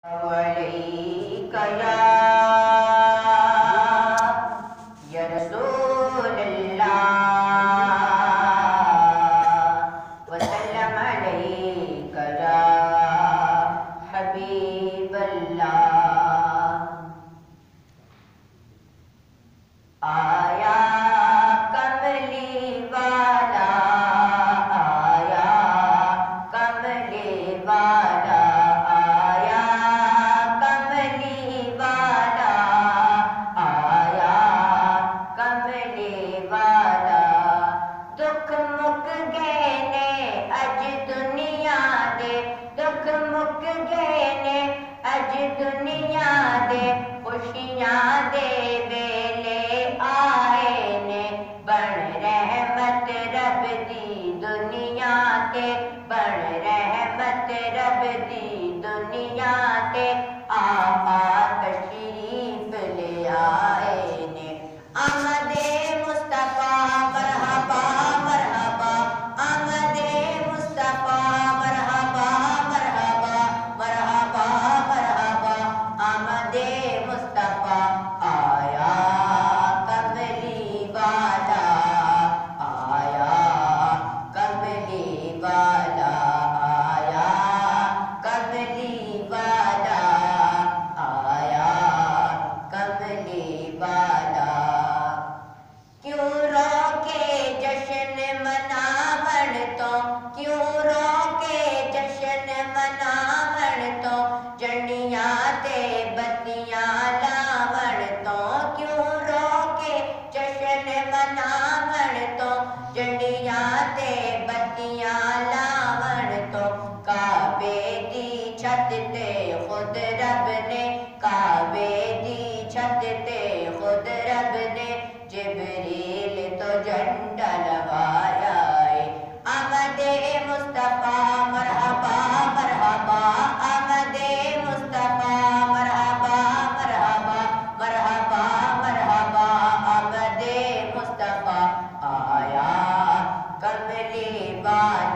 علیک یا رسول اللہ وسلم علیک یا حبیب اللہ آیا کملی والا آیا کملی والا آیا کملی والا آیا کملی والا دکھ مک گئے نے اج دنیا دے دکھ مک گئے نے اج دنیا دے خوشیاں دے ویلے آئے نے بن رحمت رب دی دنیا تے بن رحمت رب دی دنیا تے آقا تشریف لے آئے نے آمد مصطفیٰ مرحبا مرحبا آمد مصطفیٰ مرحبا مرحبا مرحبا مرحبا آمد مصطفیٰ آیا کملی والا آیا کملی والا آیا کملی والا آیا کملی والا کیوں رو کے جشن مناون تو کیوں رو کے جشن مناون تو جنیاں تے بتیاں لاون تو کیوں رو کے جشن مناون تو جنیاں تے بتیاں لاون تو کعبے دی چھت تے خود رب نے کعبے دی چھت تے خود رب نے جبریل تو جھنڈا لوایا ہے آمد مصطفیٰ مرحبا مرحبا آمد مصطفیٰ مرحبا مرحبا مرحبا مرحبا آمد مصطفیٰ آیا کملی والا